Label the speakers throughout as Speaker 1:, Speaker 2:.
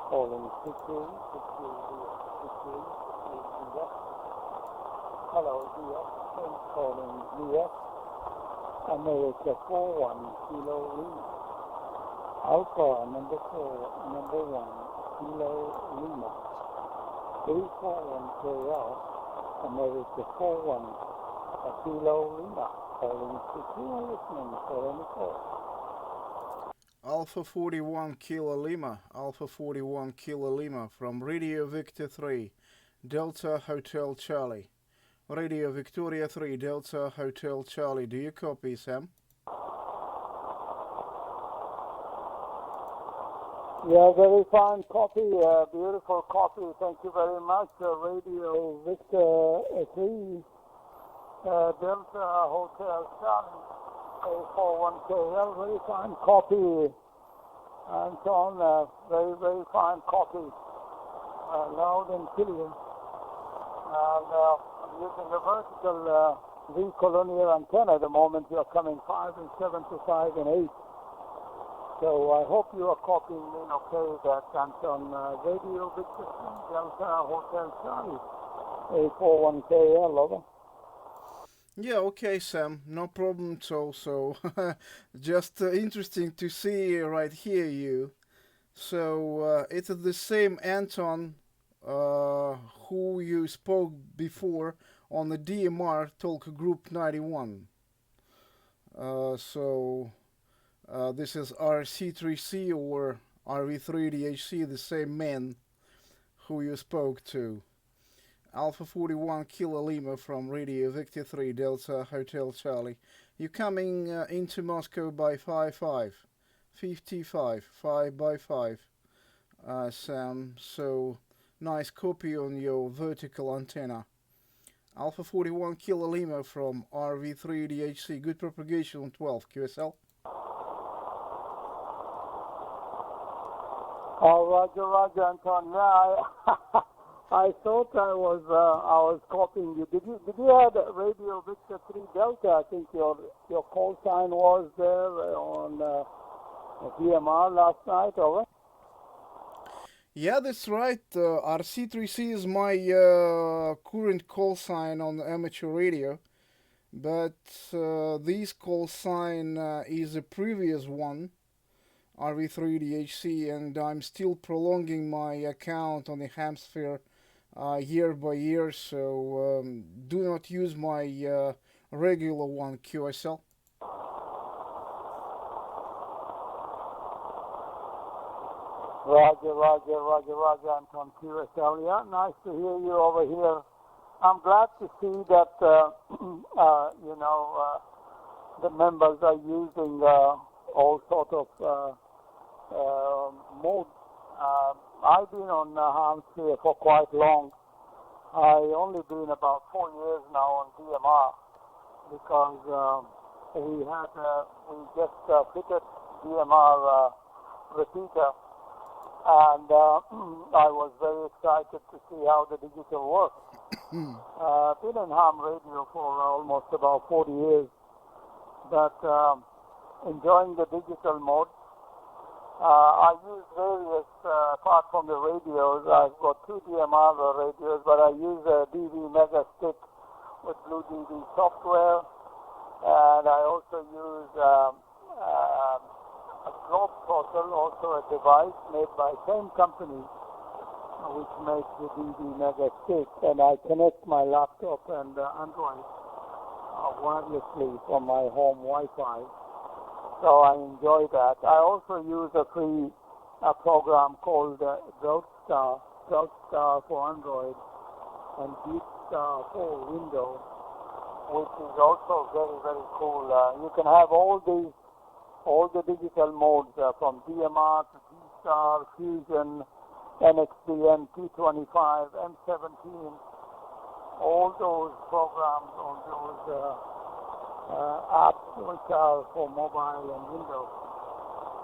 Speaker 1: calling 60, hello, DS, calling US, America 41 Kilo Lima, Alpha number 4, number 1, Kilo Lima, A41KL, America 41, Kilo Lima, calling 60, listening for any call.
Speaker 2: Alpha 41 Kilo Lima, Alpha 41 Kilo Lima from Radio Victor 3, Delta Hotel Charlie. Radio Victoria 3, Delta Hotel Charlie. Do you copy, Sam?
Speaker 1: Yeah, very fine copy, beautiful copy. Thank you very much. Radio Victor 3, Delta Hotel Charlie, A41KL, very fine copy. Anton, very, very fine copy. Loud and clear. And I'm using a vertical V-colonial antenna at the moment. You're coming 5 and 7 to 5 and 8. So I hope you are copying me okay. That's Anton, Radio Victor 3, Delta Hotel Charlie, A41KL, over.
Speaker 2: Yeah, okay, Sam, no problem at all. So, just interesting to see right here you. So, it is the same Anton who you spoke before on the DMR Talk Group 91. This is RC3C or RV3DHC, the same man who you spoke to. Alpha 41 Kilo Lima from Radio Victor 3 Delta Hotel Charlie. You're coming into Moscow by 55, 5 by 5, Sam. So nice copy on your vertical antenna. Alpha 41 Kilo Lima from RV3DHC. Good propagation on 12 QSL.
Speaker 1: Oh, Roger, Anton. Yeah, I thought I was copying you. Did you have Radio Victor 3 Delta? I think your call sign was there on DMR last night, over.
Speaker 2: Yeah, that's right. RC3C is my current call sign on amateur radio, but this call sign is a previous one, RV3DHC, and I'm still prolonging my account on the Hamsphere year by year, so do not use my regular one, QSL.
Speaker 1: Roger, Anton, QSL. Yeah, nice to hear you over here. I'm glad to see that, the members are using all sort of modes. I've been on Hamsphere for quite long. I only been about 4 years now on DMR because we just fitted DMR repeater, and I was very excited to see how the digital works. Been in ham radio for almost about 40 years, but enjoying the digital mode. I use various, apart from the radios, I've got 2 DMR radios, but I use a DV Mega Stick with Blue DV software, and I also use a globe throttle, also a device made by same company, which makes the DV Mega Stick, and I connect my laptop and Android wirelessly from my home Wi-Fi. So I enjoy that. I also use a free program called Drought Star for Android and Deep Star for Windows, which is also very, very cool. You can have all the digital modes from DMR to D-Star, Fusion, NXDN, P25, M17, all those programs on those apps which are for mobile and Windows.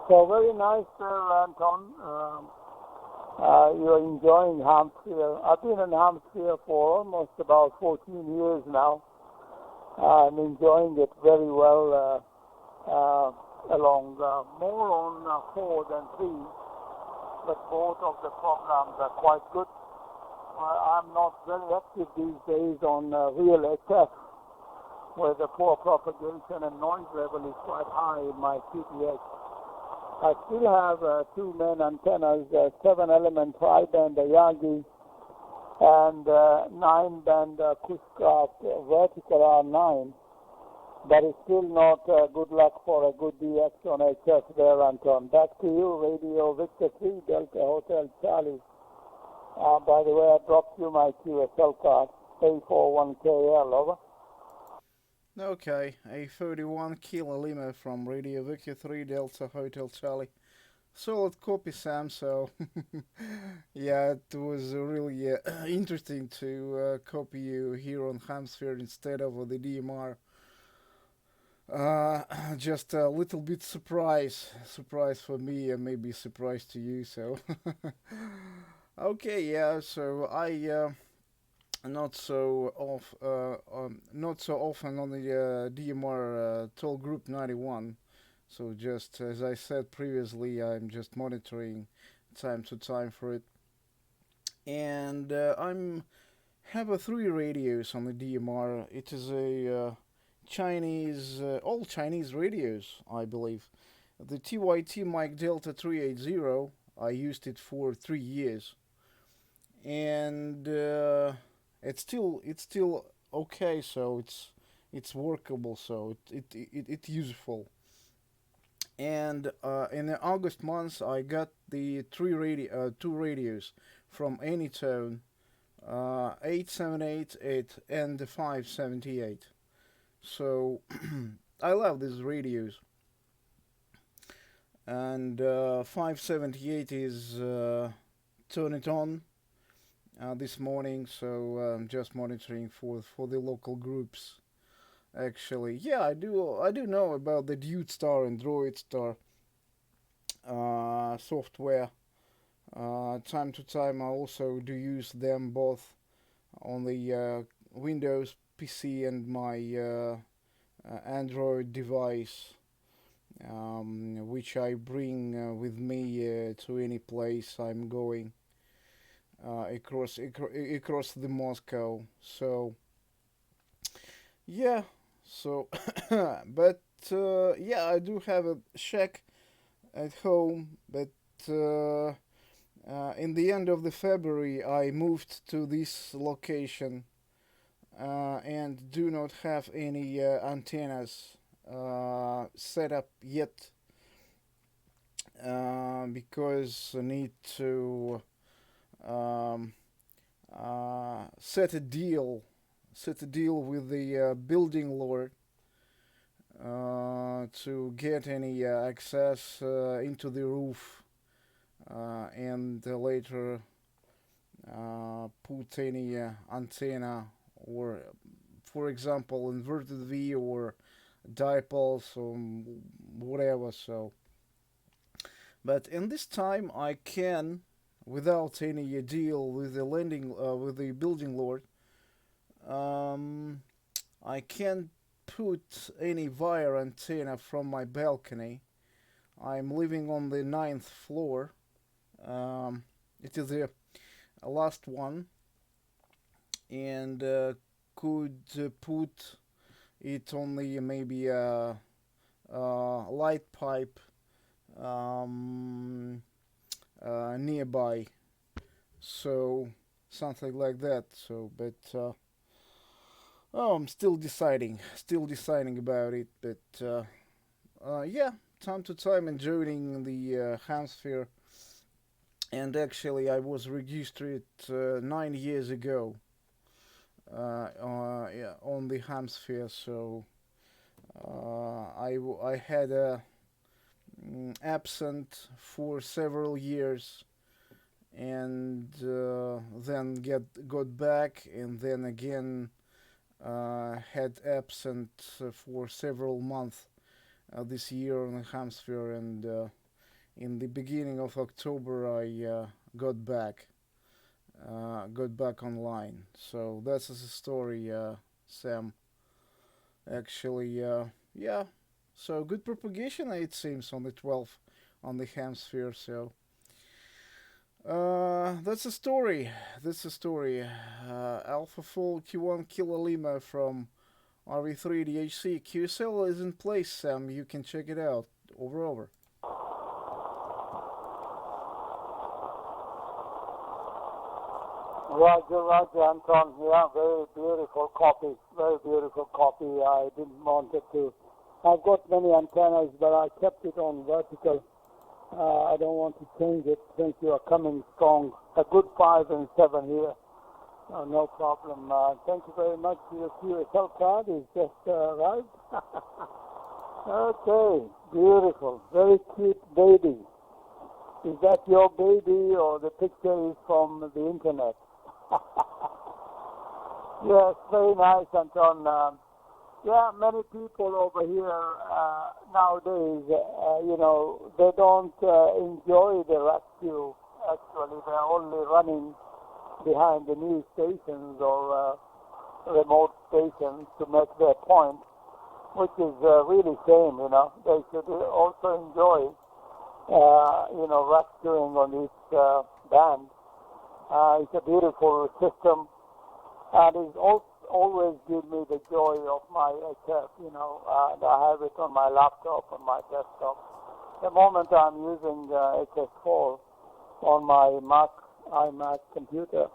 Speaker 1: So very nice there, Anton. You're enjoying Hamsphere. I've been in Hamsphere for almost about 14 years now. I'm enjoying it very well along more on 4 than 3. but both of the programs are quite good. I'm not very active these days on real HF, where the poor propagation and noise level is quite high in my QTH. I still have two main antennas, 7-element tri-band Yagi and 9-band Kushcraft vertical R9. But it's still not good luck for a good DX on HF there, Anton. Back to you, Radio Victor 3 Delta Hotel Charlie. By the way, I dropped you my QSL card, A41KL, over.
Speaker 2: Okay, A41KL Lima from Radio Victor 3 Delta Hotel Charlie. Solid copy, Sam. So, yeah, it was really interesting to copy you here on Hamsphere instead of the DMR. Just a little bit surprise for me and maybe surprise to you. So, okay, yeah. So not so not so often on the DMR toll group 91. So just as I said previously, I'm just monitoring time to time for it, and I'm have a 3 radios on the DMR. It is a Chinese, all Chinese radios, I believe. The TYT Mike Delta 380. I used it for 3 years, and it's still okay. So it's workable. So it's useful. And in the August month, I got the two radios from Anytone, 8788 and the 578. So I love these radios. And 578 is turn it on this morning, so I'm just monitoring for the local groups. Actually, yeah, I do know about the Dude Star and Droid Star software. Time to time, I also do use them both on the Windows PC and my Android device, which I bring with me to any place I'm going across the Moscow. So yeah, so but yeah, I do have a shack at home, but in the end of the February, I moved to this location and do not have any antennas set up yet because I need to um, set a deal with the building lord to get any access into the roof and later put any antenna or, for example, inverted V or dipoles or whatever. So, but in this time, I can, without any deal with the with the building lord, um, I can put any wire antenna from my balcony. I'm living on the ninth floor. It is the last one, and could put it on the maybe light pipe um, nearby. So something like that. So, but oh, I'm still deciding about it. But yeah, time to time enjoying the Hamsphere. And actually, I was registered 9 years ago yeah, on the Hamsphere. So I had absent for several years, and then got back, and then again had absent for several months this year on the Hamsphere, and in the beginning of October I got back online. So that's the story, Sam. Actually, yeah. So good propagation, it seems, on the 12th on the Hamsphere. So That's a story. That's a story. Alpha Full Q1 Kilo Lima from RV3DHC. QSO is in place, Sam. You can check it out. Over.
Speaker 1: Roger, Anton. Yeah, very beautiful copy. Very beautiful copy. I didn't want it to. I've got many antennas, but I kept it on vertical. I don't want to change it since you are coming strong. A good 5 and 7 here. No problem. Thank you very much. Your QSL card is just arrived. Okay, beautiful. Very cute baby. Is that your baby or the picture is from the internet? Yes, very nice, Anton. Yeah, many people over here nowadays, they don't enjoy the rescue. Actually, they're only running behind the news stations or remote stations to make their point, which is really shame. They should also enjoy, rescuing on this band. It's a beautiful system, and it's always give me the joy of my HF. And I have it on my laptop, on my desktop. The moment I'm using HS4 on my iMac computer,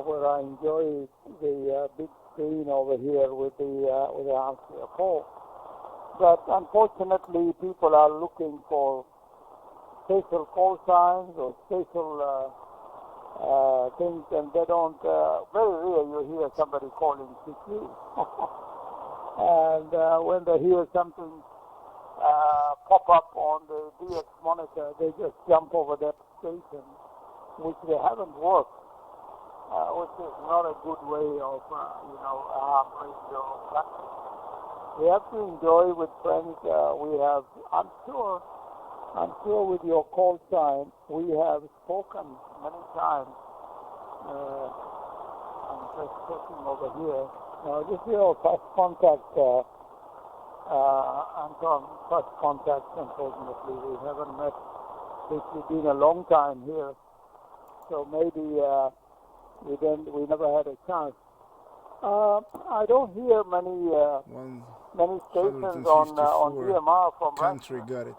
Speaker 1: where I enjoy the big screen over here with the Hamsphere 4. But unfortunately, people are looking for special call signs or special things, and they don't. Very rare you hear somebody calling CQ. And when they hear something pop up on the DX monitor, they just jump over that station, which they haven't worked, which is not a good way of, radio practice. We have to enjoy with friends. We have, I'm sure with your call sign, we have spoken many times. I'm just checking over here. This is your first contact, Anton. First contact, unfortunately. We haven't met. It's been a long time here. So maybe we never had a chance. I don't hear many stations on DMR from
Speaker 2: country
Speaker 1: Russia.
Speaker 2: got it.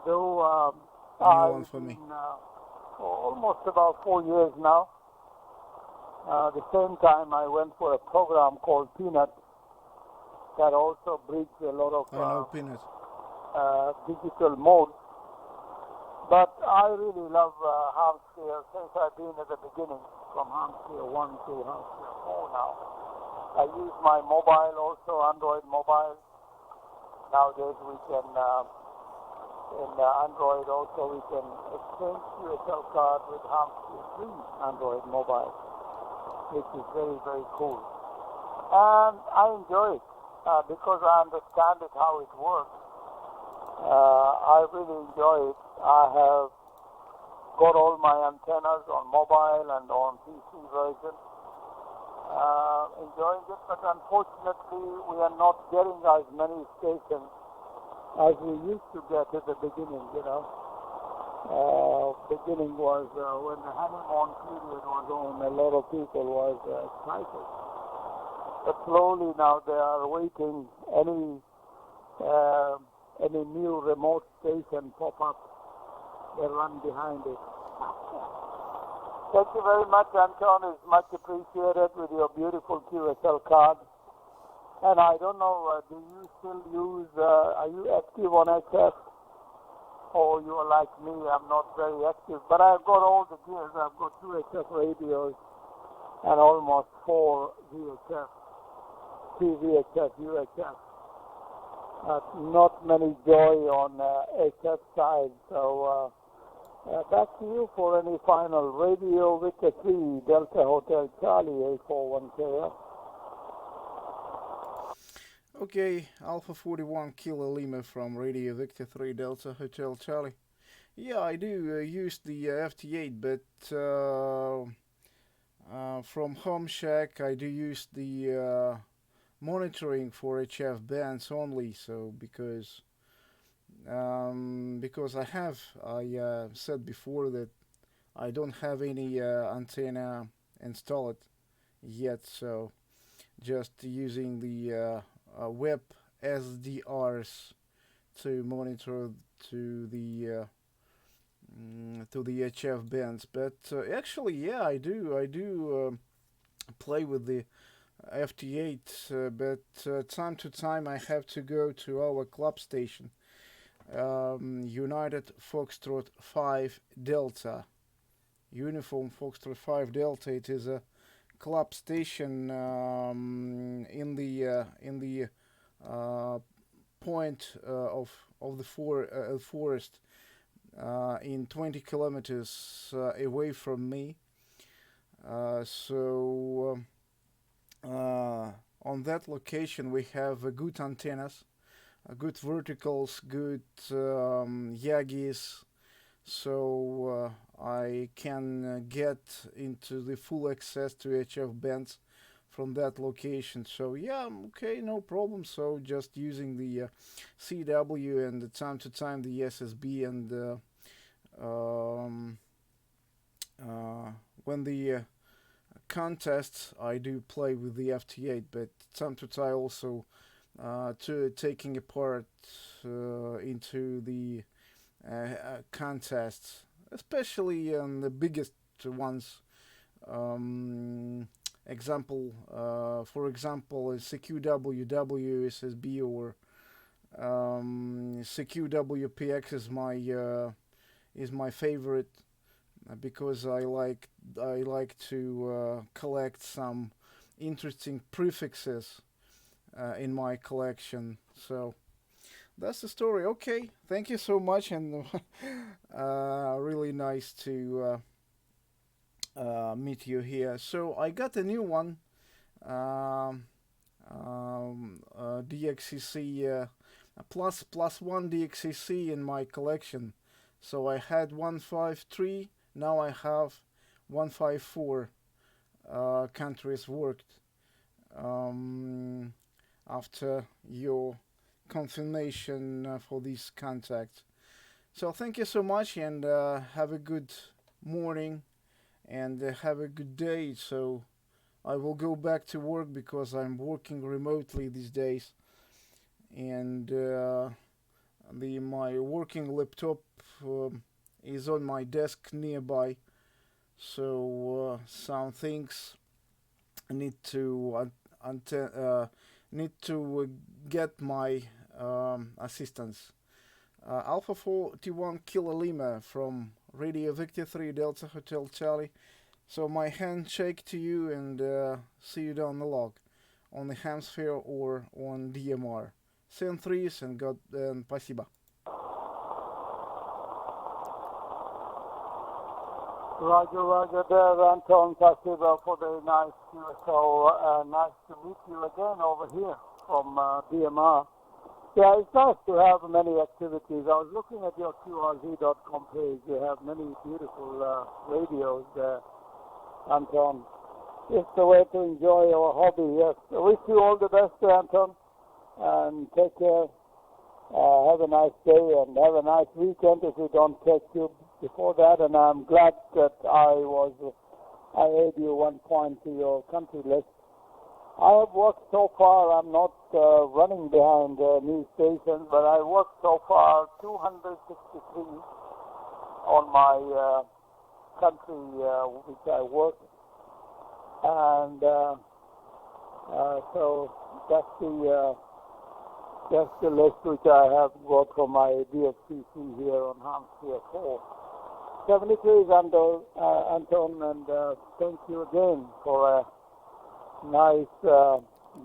Speaker 1: Though I've been almost about 4 years now. The same time I went for a program called Peanut that also brings a lot of digital modes. But I really love Hamsphere since I've been at the beginning, from Hamsphere 1 to Hamsphere 4 now. I use my mobile also, Android mobile. Nowadays we can, in Android also, we can exchange QSL card with Hamsphere 3 Android mobile, which is very, very cool. And I enjoy it because I understand it, how it works. I really enjoy it. I have got all my antennas on mobile and on PC version. Enjoying it, but unfortunately we are not getting as many stations as we used to get at the beginning, Beginning was when the honeymoon period was on, a lot of people was excited. But slowly now they are waiting any new remote station pop up, they run behind it. Thank you very much, Anton. It's much appreciated with your beautiful QSL card. And I don't know, do you still use, are you active on HF? Or you are like me, I'm not very active. But I've got all the gears. I've got 2 HF radios and almost 4 VHF, 3 VHF, UHF. Not many joy on HF side. So back to you for any final. Radio Victor 3 Delta Hotel Charlie A41KL.
Speaker 2: Okay, Alpha 41 Kilo Lima from Radio Victor 3 Delta Hotel Charlie. Yeah, I do use the FT8, but from Home Shack I do use the monitoring for HF bands only. So because I said before that I don't have any antenna installed yet, so just using the web SDRs to monitor to the HF bands. But actually, yeah, I do play with the FT8, but time to time I have to go to our club station, United Foxtrot 5 Delta, Uniform Foxtrot 5 Delta. It is a club station in the point of the forest in 20 kilometers away from me. So on that location we have good antennas, good verticals, good Yagis, so I can get into the full access to HF bands from that location. So yeah, okay, no problem. So just using the CW and time to time the SSB, and um, when the contests I do play with the FT8, but time to time also to taking a part into the contests, especially the biggest ones. For example, CQWW SSB or CQWPX is my favorite because I like to collect some interesting prefixes in my collection. So that's the story. Okay, thank you so much, and really nice to meet you here. So I got a new one, DXCC plus one DXCC in my collection. So I had 153. Now I have 154 countries worked after your confirmation for this contact. So thank you so much, and have a good morning, and have a good day. So I will go back to work because I'm working remotely these days, and my working laptop is on my desk nearby. So some things need to need to get my assistance. Alpha 41KL Lima from Radio Victor 3 Delta Hotel Charlie. So my handshake to you, and see you down the log on the Hamsphere or on DMR. Send threes and God and спасибо.
Speaker 1: Roger, Roger there, Anton. Spasibo for the nice QSO. Nice to meet you again over here from DMR. Yeah, it's nice to have many activities. I was looking at your QRZ.com page. You have many beautiful radios there, Anton. It's a way to enjoy our hobby, yes. I wish you all the best, Anton, and take care. Have a nice day and have a nice weekend if we don't catch you before that. And I'm glad that I added you 1 point to your country list. I have worked so far, I'm not running behind new stations, but I worked so far 263 on my country which I work. And so that's the list which I have got from my DXCC here on Hamsphere 4. 73 is Anton, and thank you again for a nice,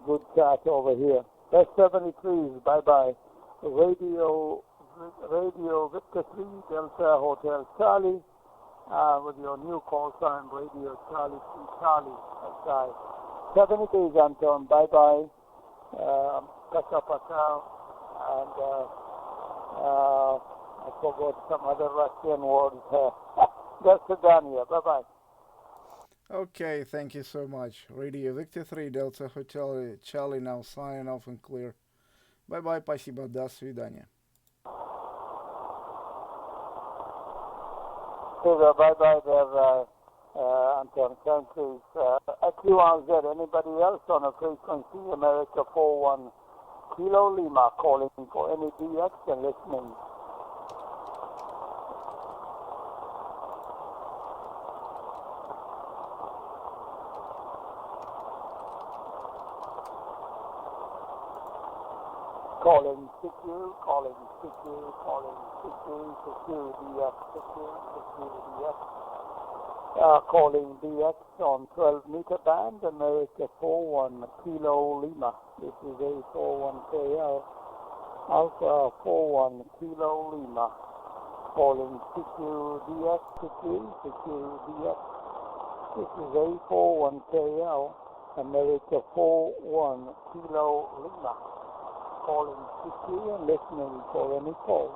Speaker 1: good chat over here. That's 73. Bye-bye. Radio Victor 3 Delta Hotel Charlie, with your new call sign, Radio Charlie 3 Charlie. That's right. 73 is Anton. Bye-bye. Paka, and I forgot some other Russian words. That's Dania. Bye-bye.
Speaker 2: Okay, thank you so much. Radio Victor 3 Delta Hotel Charlie now signing off and clear. Bye-bye, спасибо, до свидания.
Speaker 1: Okay, bye-bye there, Anton. Thank you. QRZ, anybody else on a frequency? America 41 Kilo Lima calling for any DX and listening. Calling secure, calling secure, calling secure, secure DX, secure DX. Calling DX on 12-meter band, America 41 Kilo Lima. This is A41KL, Alpha 41 Kilo Lima. Calling secure DX, secure DX. This is A41KL, America 41 Kilo Lima. Calling secure and listening for any call.